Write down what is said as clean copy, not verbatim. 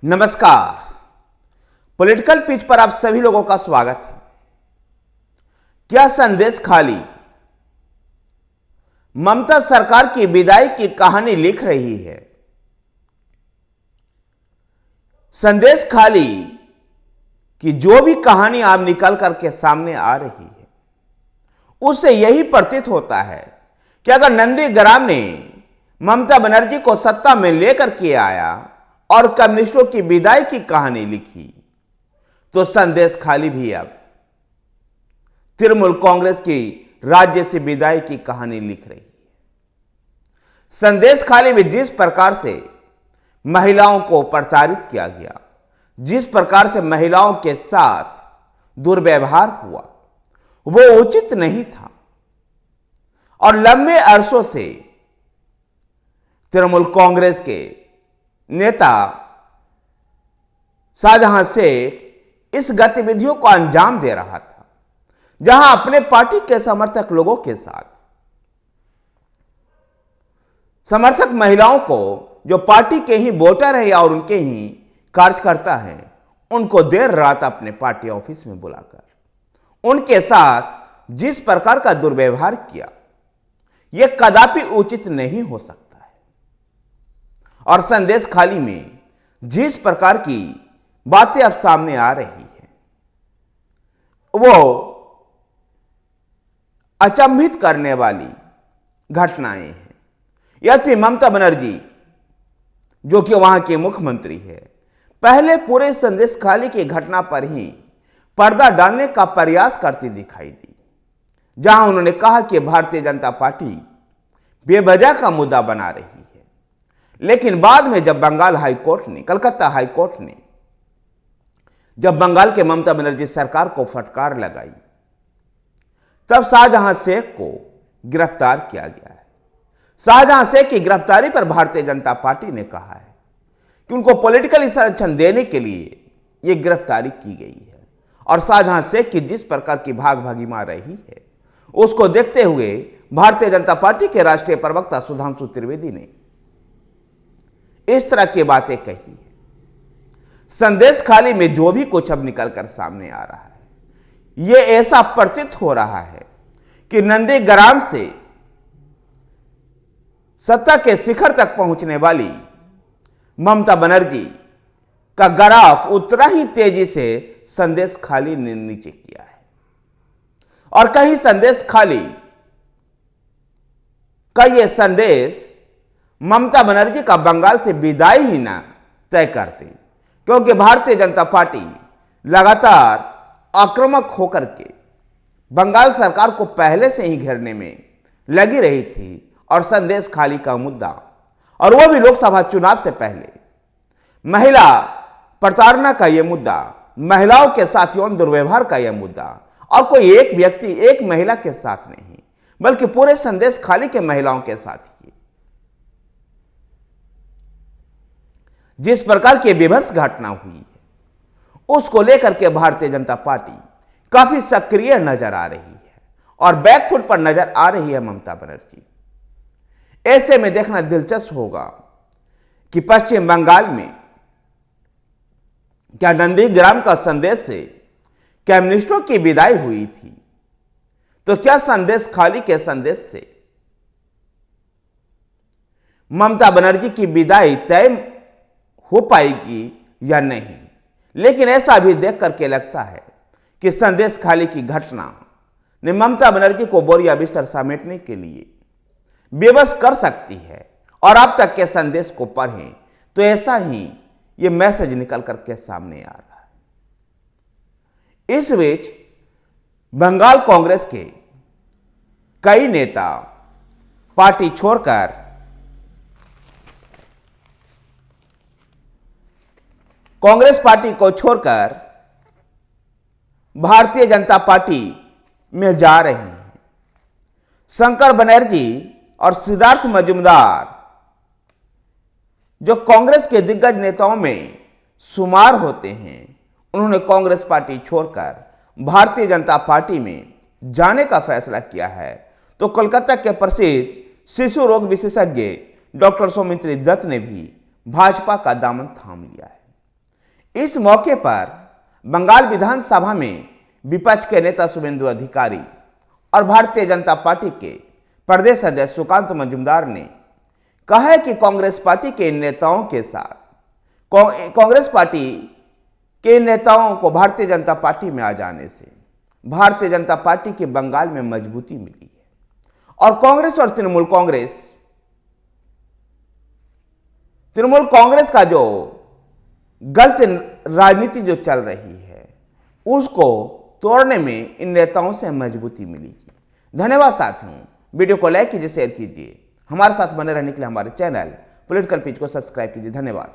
नमस्कार। Political pitch पर आप सभी लोगों का स्वागत है। क्या संदेश खाली ममता सरकार की विदाई की कहानी लिख रही है? संदेश खाली की जो भी कहानी आप निकल करके सामने आ रही है, उससे यही प्रतीत होता है कि अगर नंदीग्राम ने ममता बनर्जी को सत्ता में लेकर के आया और कम्युनिस्टों की विदाई की कहानी लिखी, तो संदेश खाली भी अब तृणमूल कांग्रेस की राज्य से विदाई की कहानी लिख रही है। संदेश खाली में जिस प्रकार से महिलाओं को प्रताड़ित किया गया, जिस प्रकार से महिलाओं के साथ दुर्व्यवहार हुआ, वो उचित नहीं था। और लंबे अरसों से तृणमूल कांग्रेस के नेता शाहजहां शेख इस गतिविधियों को अंजाम दे रहा था, जहां अपने पार्टी के समर्थक लोगों के साथ समर्थक महिलाओं को, जो पार्टी के ही वोटर है और उनके ही कार्यकर्ता हैं, उनको देर रात अपने पार्टी ऑफिस में बुलाकर उनके साथ जिस प्रकार का दुर्व्यवहार किया, यह कदापि उचित नहीं हो सकता है। और संदेश खाली में जिस प्रकार की बातें अब सामने आ रही है, वो अचंभित करने वाली घटनाएं हैं। यद्यपि ममता बनर्जी, जो कि वहां के मुख्यमंत्री है, पहले पूरे संदेश खाली की घटना पर ही पर्दा डालने का प्रयास करती दिखाई दी, जहां उन्होंने कहा कि भारतीय जनता पार्टी बेवजह का मुद्दा बना रही है। लेकिन बाद में जब बंगाल हाईकोर्ट ने, कलकत्ता हाईकोर्ट ने जब बंगाल के ममता बनर्जी सरकार को फटकार लगाई, तब शाहजहां शेख को गिरफ्तार किया गया है। शाहजहां शेख की गिरफ्तारी पर भारतीय जनता पार्टी ने कहा है कि उनको पॉलिटिकल संरक्षण देने के लिए यह गिरफ्तारी की गई है। और शाहजहां शेख की जिस प्रकार की भाग मार रही है, उसको देखते हुए भारतीय जनता पार्टी के राष्ट्रीय प्रवक्ता सुधांशु त्रिवेदी ने इस तरह की बातें कही है। संदेश खाली में जो भी कुछ अब निकलकर सामने आ रहा है, यह ऐसा प्रतीत हो रहा है कि नंदीग्राम से सत्ता के शिखर तक पहुंचने वाली ममता बनर्जी का ग्राफ उतना ही तेजी से संदेश खाली ने नीचे किया है। और कहीं संदेश खाली का यह संदेश ममता बनर्जी का बंगाल से विदाई ही ना तय करती, क्योंकि भारतीय जनता पार्टी लगातार आक्रामक होकर के बंगाल सरकार को पहले से ही घेरने में लगी रही थी। और संदेश खाली का मुद्दा, और वह भी लोकसभा चुनाव से पहले, महिला प्रताड़ना का यह मुद्दा, महिलाओं के साथ यौन दुर्व्यवहार का यह मुद्दा, और कोई एक व्यक्ति, एक महिला के साथ नहीं, बल्कि पूरे संदेश खाली के महिलाओं के साथ ही जिस प्रकार की विभत्स घटना हुई है, उसको लेकर के भारतीय जनता पार्टी काफी सक्रिय नजर आ रही है और बैकफुट पर नजर आ रही है ममता बनर्जी। ऐसे में देखना दिलचस्प होगा कि पश्चिम बंगाल में क्या नंदीग्राम का संदेश से कम्युनिस्टों की विदाई हुई थी, तो क्या संदेश खाली के संदेश से ममता बनर्जी की विदाई तय हो पाएगी या नहीं। लेकिन ऐसा भी देख करके लगता है कि संदेश खाली की घटना ने ममता बनर्जी को बोरिया बिस्तर समेटने के लिए बेबस कर सकती है। और अब तक के संदेश को पढ़ें तो ऐसा ही यह मैसेज निकल करके सामने आ रहा है। इस बीच बंगाल कांग्रेस के कई नेता पार्टी छोड़कर कांग्रेस पार्टी को छोड़कर भारतीय जनता पार्टी में जा रहे हैं। शंकर बनर्जी और सिद्धार्थ मजूमदार, जो कांग्रेस के दिग्गज नेताओं में शुमार होते हैं, उन्होंने कांग्रेस पार्टी छोड़कर भारतीय जनता पार्टी में जाने का फैसला किया है। तो कोलकाता के प्रसिद्ध शिशु रोग विशेषज्ञ डॉक्टर सौमित्री दत्त ने भी भाजपा का दामन थाम लिया है। इस मौके पर बंगाल विधानसभा में विपक्ष के नेता शुभेंदु अधिकारी और भारतीय जनता पार्टी के प्रदेश अध्यक्ष सुकांत मजूमदार ने कहा है कि कांग्रेस पार्टी के नेताओं के साथ कांग्रेस पार्टी के नेताओं को भारतीय जनता पार्टी में आ जाने से भारतीय जनता पार्टी के बंगाल में मजबूती मिली है और कांग्रेस और तृणमूल कांग्रेस का जो गलत राजनीति जो चल रही है उसको तोड़ने में इन नेताओं से मजबूती मिलेगी। धन्यवाद साथियों, वीडियो को लाइक कीजिए, शेयर कीजिए, हमारे साथ बने रहने के लिए हमारे चैनल पॉलिटिकल पेज को सब्सक्राइब कीजिए। धन्यवाद।